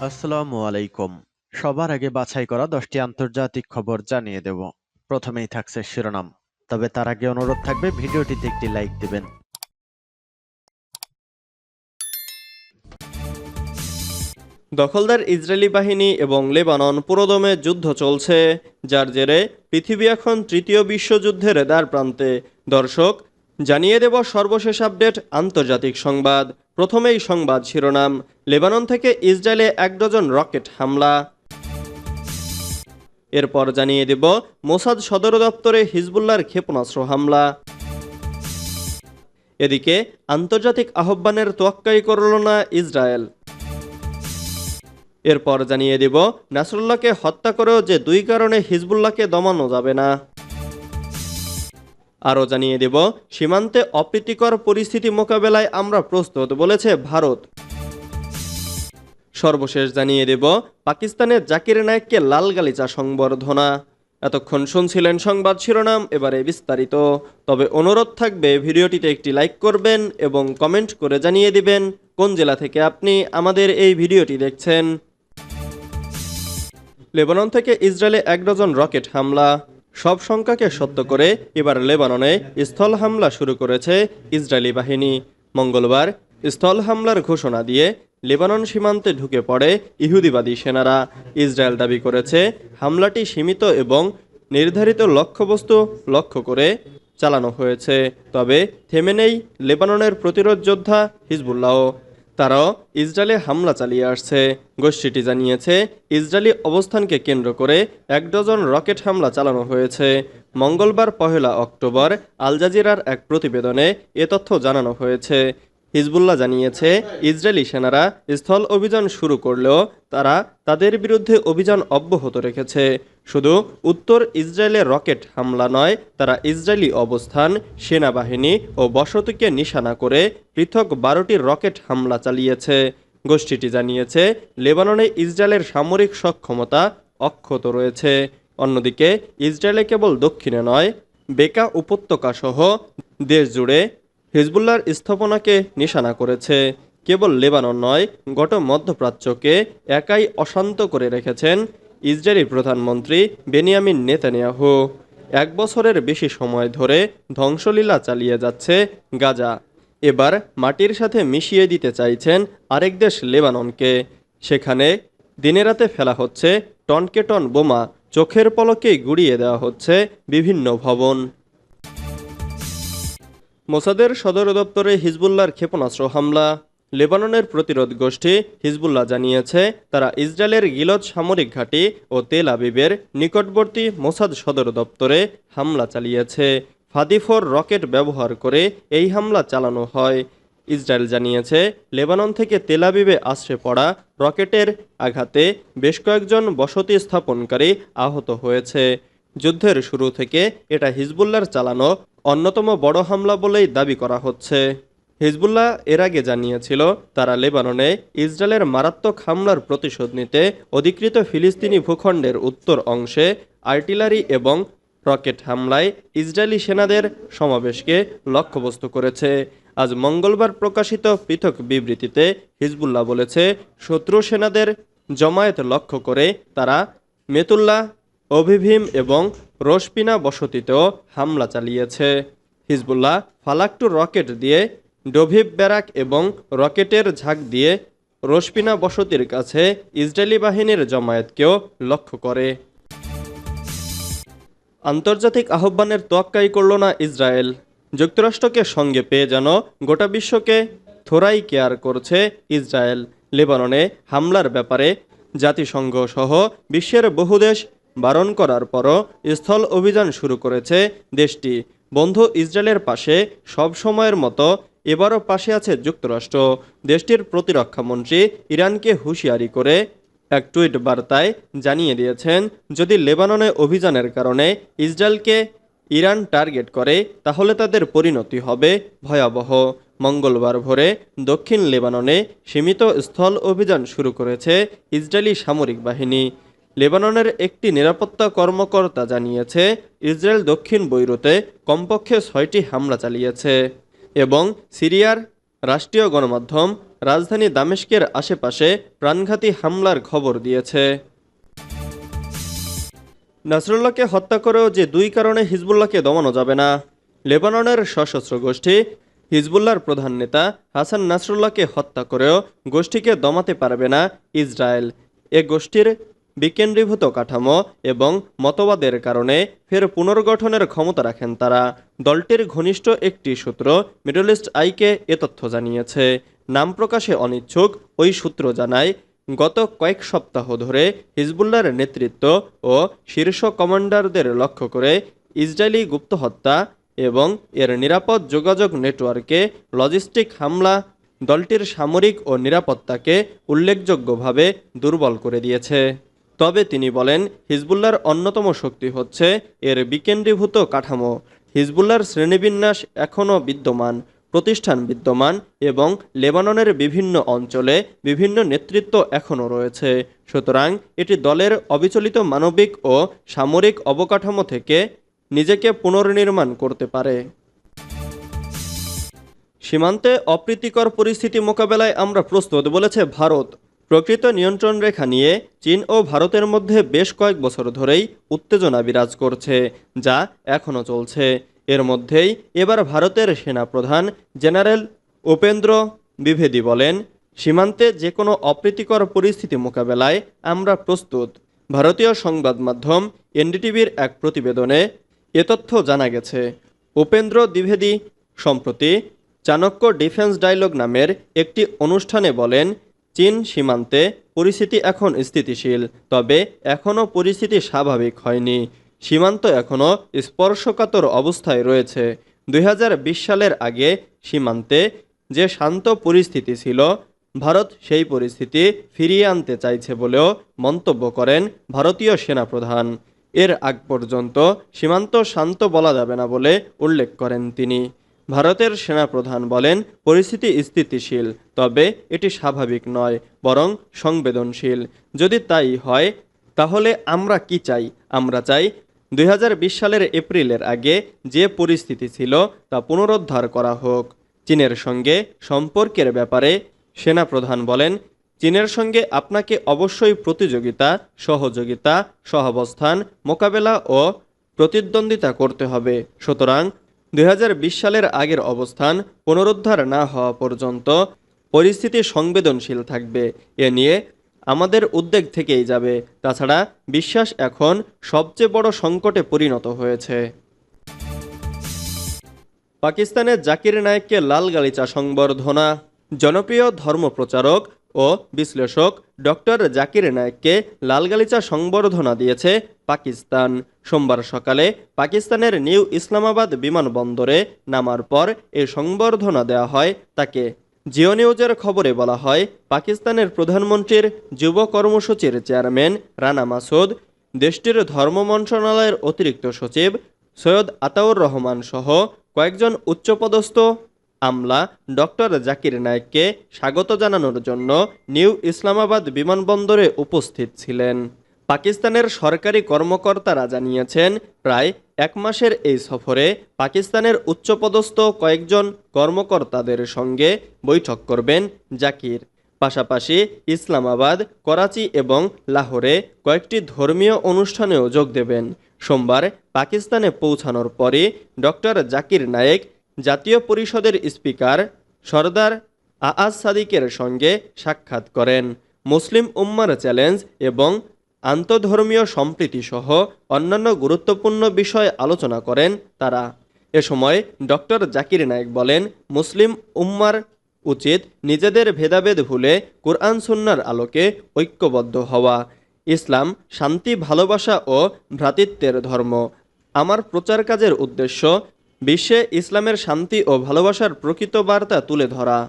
আসসালামু আলাইকুম। সবার আগে বাছাই করা 10টি আন্তর্জাতিক খবর জানিয়ে দেব। প্রথমেই থাকছে শিরোনাম। তবে তার আগে অনুরোধ থাকবে ভিডিওটিতে একটি লাইক দিবেন। দখলদার ইসরায়েলি বাহিনী এবং লেবানন পুরোদমে যুদ্ধ চলছে, যার জেরে পৃথিবী এখন তৃতীয় বিশ্বযুদ্ধের দ্বারপ্রান্তে। দর্শক, জানিয়ে দেব সর্বশেষ আপডেট আন্তর্জাতিক সংবাদ। প্রথমেই সংবাদ শিরোনাম। লেবানন থেকে ইসরায়েলে 1 ডজন রকেট হামলা। এরপর জানিয়ে দেব মোসাদ সদর দপ্তরে হিজবুল্লাহর ক্ষেপণাস্ত্র হামলা। এদিকে আন্তর্জাতিক আহ্বানের তোয়াক্কাই করল না ইসরায়েল। এরপর জানিয়ে দেব নাসরুল্লাহকে হত্যা করেও যে 2 কারণে হিজবুল্লাহকে দমানো যাবে না। আরও জানিয়ে দেব সীমান্তে অপ্রীতিকর পরিস্থিতি মোকাবেলায় আমরা প্রস্তুত বলেছে ভারত। সর্বশেষ জানিয়ে দেব পাকিস্তানের জাকির নায়েককে লাল গালিচা সংবর্ধনা। এতক্ষণ শুনছিলেন সংবাদ শিরোনাম, এবারে বিস্তারিত। তবে অনুরোধ থাকবে ভিডিওটিতে একটি লাইক করবেন এবং কমেন্ট করে জানিয়ে দিবেন কোন জেলা থেকে আপনি আমাদের এই ভিডিওটি দেখছেন। লেবানন থেকে ইসরায়েলে 1 ডজন রকেট হামলা। সব সংখ্যাকে সত্য করে এবার লেবাননে স্থল হামলা শুরু করেছে ইসরায়েলি বাহিনী। মঙ্গলবার স্থল হামলার ঘোষণা দিয়ে লেবানন সীমান্তে ঢুকে পড়ে ইহুদিবাদী সেনারা। ইসরায়েল দাবি করেছে হামলাটি সীমিত এবং নির্ধারিত লক্ষ্যবস্তু লক্ষ্য করে চালানো হয়েছে। তবে থেমে নেই লেবাননের প্রতিরোধ যোদ্ধা হিজবুল্লাহ। তারাও ইসরায়েলে হামলা চালিয়ে আসছে। গোষ্ঠীটি জানিয়েছে ইসরায়েলি অবস্থানকে কেন্দ্র করে 1 ডজন রকেট হামলা চালানো হয়েছে। মঙ্গলবার 1 অক্টোবর আল জাজিরার এক প্রতিবেদনে এ তথ্য জানানো হয়েছে। হিজবুল্লাহ জানিয়েছে ইসরায়েলি সেনারা স্থল অভিযান শুরু করলেও তারা তাদের বিরুদ্ধে অভিযান অব্যাহত রেখেছে। শুধু উত্তর ইসরায়েলে রকেট হামলা নয়, তারা ইসরায়েলি অবস্থান, সেনাবাহিনী ও বসতিকে নিশানা করে পৃথক 12টি রকেট হামলা চালিয়েছে। গোষ্ঠীটি জানিয়েছে লেবাননে ইসরায়েলের সামরিক সক্ষমতা অক্ষত রয়েছে। অন্যদিকে ইসরায়েলে কেবল দক্ষিণে নয়, বেকা উপত্যকা সহ দেশ জুড়ে হিজবুল্লাহর স্থাপনাকে নিশানা করেছে। কেবল লেবানন নয়, গোটা মধ্যপ্রাচ্যকে একাই অশান্ত করে রেখেছেন ইসরায়েলি প্রধানমন্ত্রী বেনিয়ামিন নেতানিয়াহু। 1 বছরের বেশি সময় ধরে ধ্বংসলীলা চালিয়ে যাচ্ছে গাজা। এবার মাটির সাথে মিশিয়ে দিতে চাইছেন আরেক দেশ লেবাননকে। সেখানে দিনে রাতে ফেলা হচ্ছে টনকে টন বোমা, চোখের পলকেই গুড়িয়ে দেওয়া হচ্ছে বিভিন্ন ভবন। মোসাদের সদর দপ্তরে হিজবুল্লাহর ক্ষেপণাস্ত্র হামলা। লেবাননের প্রতিরোধ গোষ্ঠী হিজবুল্লাহ জানিয়েছে তারা ইসরায়েলের গিলদ সামরিক ঘাঁটি ও তেল আবিবের নিকটবর্তী মোসাদ সদর দপ্তরে হামলা চালিয়েছে। ফাদিফোর রকেট ব্যবহার করে এই হামলা চালানো হয়। ইসরায়েল জানিয়েছে লেবানন থেকে তেল আবিবে আছড়ে পড়া রকেটের আঘাতে বেশ কয়েকজন বসতি স্থাপনকারী আহত হয়েছে। যুদ্ধের শুরু থেকে এটা হিজবুল্লাহর চালানো অন্যতম বড় হামলা বলেই দাবি করা হচ্ছে। হিজবুল্লাহ এর আগে জানিয়েছিল তারা লেবাননে ইসরায়েলের মারাত্মক হামলার প্রতিশোধ নিতে অধিকৃত ফিলিস্তিনি ভূখণ্ডের উত্তর অংশে আর্টিলারি এবং রকেট হামলায় ইসরায়েলি সেনাদের সমাবেশকে লক্ষ্যবস্তু করেছে। আজ মঙ্গলবার প্রকাশিত পৃথক বিবৃতিতে হিজবুল্লাহ বলেছে শত্রু সেনাদের জমায়েত লক্ষ্য করে তারা মেতুল্লাহ, অভিভীম এবং রোশপিনা বসতিতেও হামলা চালিয়েছে। হিজবুল্লাহ ফালাকটু রকেট দিয়ে ডোভিব ব্যারাক এবং রকেটের ঝাঁক দিয়ে রোশপিনা বসতির কাছে ইসরায়েলি বাহিনীর জমায়েতকেও লক্ষ্য করে। আন্তর্জাতিক আহ্বানের তোয়াক্কাই করল না ইসরায়েল। যুক্তরাষ্ট্রকে সঙ্গে পেয়ে যেন গোটা বিশ্বকে থোড়াই কেয়ার করছে ইসরায়েল। লেবাননে হামলার ব্যাপারে জাতিসংঘ সহ বিশ্বের বহু দেশ বারণ করার পরও স্থল অভিযান শুরু করেছে দেশটি। বন্ধু ইসরায়েলের পাশে সব সময়ের মতো এবারও পাশে আছে যুক্তরাষ্ট্র। দেশটির প্রতিরক্ষামন্ত্রী ইরানকে হুঁশিয়ারি করে এক টুইট বার্তায় জানিয়ে দিয়েছেন যদি লেবাননে অভিযানের কারণে ইসরায়েলকে ইরান টার্গেট করে তাহলে তাদের পরিণতি হবে ভয়াবহ। মঙ্গলবার ভোরে দক্ষিণ লেবাননে সীমিত স্থল অভিযান শুরু করেছে ইসরায়েলি সামরিক বাহিনী। লেবাননের একটি নিরাপত্তা কর্মকর্তা জানিয়েছে ইসরায়েল দক্ষিণ বৈরুতে কমপক্ষে 6টি হামলা চালিয়েছে এবং সিরিয়ার রাষ্ট্রীয় গণমাধ্যম রাজধানী দামেস্কের আশেপাশে প্রাণঘাতী হামলার খবর দিয়েছে। নাসরুল্লাহকে হত্যা করেও যে দুই কারণে হিজবুল্লাহকে দমানো যাবে না। লেবাননের সশস্ত্র গোষ্ঠী হিজবুল্লাহর প্রধান নেতা হাসান নাসরুল্লাহকে হত্যা করেও গোষ্ঠীকে দমাতে পারবে না ইসরায়েল। এ গোষ্ঠীর বিকেন্দ্রীভূত কাঠামো এবং মতবাদের কারণে ফের পুনর্গঠনের ক্ষমতা রাখেন তারা। দলটির ঘনিষ্ঠ একটি সূত্র মিডল ইস্ট আইকে এ তথ্য জানিয়েছে। নাম প্রকাশে অনিচ্ছুক ওই সূত্র জানায়, গত কয়েক সপ্তাহ ধরে হিজবুল্লাহর নেতৃত্ব ও শীর্ষ কমান্ডারদের লক্ষ্য করে ইসরায়েলি গুপ্ত হত্যা এবং এর নিরাপদ যোগাযোগ নেটওয়ার্কে লজিস্টিক হামলা দলটির সামরিক ও নিরাপত্তাকে উল্লেখযোগ্যভাবে দুর্বল করে দিয়েছে। তবে তিনি বলেন, হিজবুল্লাহর অন্যতম শক্তি হচ্ছে এর বিকেন্দ্রীভূত কাঠামো। হিজবুল্লাহর শ্রেণীবিন্যাস এখনও বিদ্যমান, প্রতিষ্ঠান বিদ্যমান এবং লেবাননের বিভিন্ন অঞ্চলে বিভিন্ন নেতৃত্ব এখনও রয়েছে। সুতরাং এটি দলের অবিচলিত মানবিক ও সামরিক অবকাঠামো থেকে নিজেকে পুনর্নির্মাণ করতে পারে। সীমান্তে অপ্রীতিকর পরিস্থিতি মোকাবেলায় আমরা প্রস্তুত বলেছে ভারত। প্রকৃত নিয়ন্ত্রণ রেখা নিয়ে চীন ও ভারতের মধ্যে বেশ কয়েক বছর ধরেই উত্তেজনা বিরাজ করছে, যা এখনও চলছে। এর মধ্যেই এবার ভারতের সেনাপ্রধান জেনারেল উপেন্দ্র দ্বিবেদী বলেন, সীমান্তে যে কোনো অপ্রীতিকর পরিস্থিতি মোকাবেলায় আমরা প্রস্তুত। ভারতীয় সংবাদ মাধ্যম এনডিটিভির এক প্রতিবেদনে এ তথ্য জানা গেছে। উপেন্দ্র দ্বিবেদী সম্প্রতি চাণক্য ডিফেন্স ডায়লগ নামের একটি অনুষ্ঠানে বলেন, চীন সীমান্তে পরিস্থিতি এখন স্থিতিশীল, তবে এখনও পরিস্থিতি স্বাভাবিক হয়নি। সীমান্ত এখনও স্পর্শকাতর অবস্থায় রয়েছে। 2020 সালের আগে সীমান্তে যে শান্ত পরিস্থিতি ছিল, ভারত সেই পরিস্থিতি ফিরিয়ে আনতে চাইছে বলেও মন্তব্য করেন ভারতীয় সেনাপ্রধান। এর আগ পর্যন্ত সীমান্ত শান্ত বলা যাবে না বলে উল্লেখ করেন তিনি। ভারতের সেনাপ্রধান বলেন, পরিস্থিতি স্থিতিশীল, তবে এটি স্বাভাবিক নয়, বরং সংবেদনশীল। যদি তাই হয় তাহলে আমরা কি চাই? আমরা চাই 2020 সালের এপ্রিলের আগে যে পরিস্থিতি ছিল তা পুনরুদ্ধার করা হোক। চীনের সঙ্গে সম্পর্কের ব্যাপারে সেনাপ্রধান বলেন, চীনের সঙ্গে আপনাকে অবশ্যই প্রতিযোগিতা, সহযোগিতা, সহাবস্থান, মোকাবেলা ও প্রতিদ্বন্দ্বিতা করতে হবে। সুতরাং 2020 সালের আগের অবস্থান পুনরুদ্ধার না হওয়া পর্যন্ত পরিস্থিতি সংবেদনশীল থাকবে। এ নিয়ে আমাদের উদ্বেগ থেকেই যাবে। তাছাড়া বিশ্বাস এখন সবচেয়ে বড় সংকটে পরিণত হয়েছে। পাকিস্তানে জাকির নায়েককে লাল গালিচা সংবর্ধনা। জনপ্রিয় ধর্মপ্রচারক ও বিশ্লেষক ডক্টর জাকির নায়েককে লাল গালিচা সংবর্ধনা দিয়েছে পাকিস্তান। সোমবার সকালে পাকিস্তানের নিউ ইসলামাবাদ বিমানবন্দরে নামার পর এই সংবর্ধনা দেওয়া হয় তাকে। জিও নিউজের খবরে বলা হয়, পাকিস্তানের প্রধানমন্ত্রীর যুব কর্মসূচির চেয়ারম্যান রানা মাসুদ, দেশটির ধর্ম মন্ত্রণালয়ের অতিরিক্ত সচিব সৈয়দ আতাউর রহমান সহ কয়েকজন উচ্চপদস্থ আমলা ডক্টর জাকির নায়েককে স্বাগত জানানোর জন্য নিউ ইসলামাবাদ বিমানবন্দরে উপস্থিত ছিলেন। পাকিস্তানের সরকারি কর্মকর্তারা জানিয়েছেন, প্রায় এক মাসের এই সফরে পাকিস্তানের উচ্চপদস্থ কয়েকজন কর্মকর্তাদের সঙ্গে বৈঠক করবেন জাকির। পাশাপাশি ইসলামাবাদ, করাচি এবং লাহোরে কয়েকটি ধর্মীয় অনুষ্ঠানেও যোগ দেবেন। সোমবার পাকিস্তানে পৌঁছানোর পরই ডক্টর জাকির নায়েক জাতীয় পরিষদের স্পিকার সরদার আআজ সাদিকের সঙ্গে সাক্ষাৎ করেন। মুসলিম উম্মার চ্যালেঞ্জ এবং আন্তধর্মীয় সম্প্রীতি সহ অন্যান্য গুরুত্বপূর্ণ বিষয়ে আলোচনা করেন তারা। এ সময় ডক্টর জাকির নায়েক বলেন, মুসলিম উম্মার উচিত নিজেদের ভেদাভেদ ভুলে কুরআন সুন্নাহর আলোকে ঐক্যবদ্ধ হওয়া। ইসলাম শান্তি, ভালোবাসা ও ভ্রাতৃত্বের ধর্ম। আমার প্রচার কাজের উদ্দেশ্য বিশ্বে ইসলামের শান্তি ও ভালোবাসার প্রকৃত বার্তা তুলে ধরা।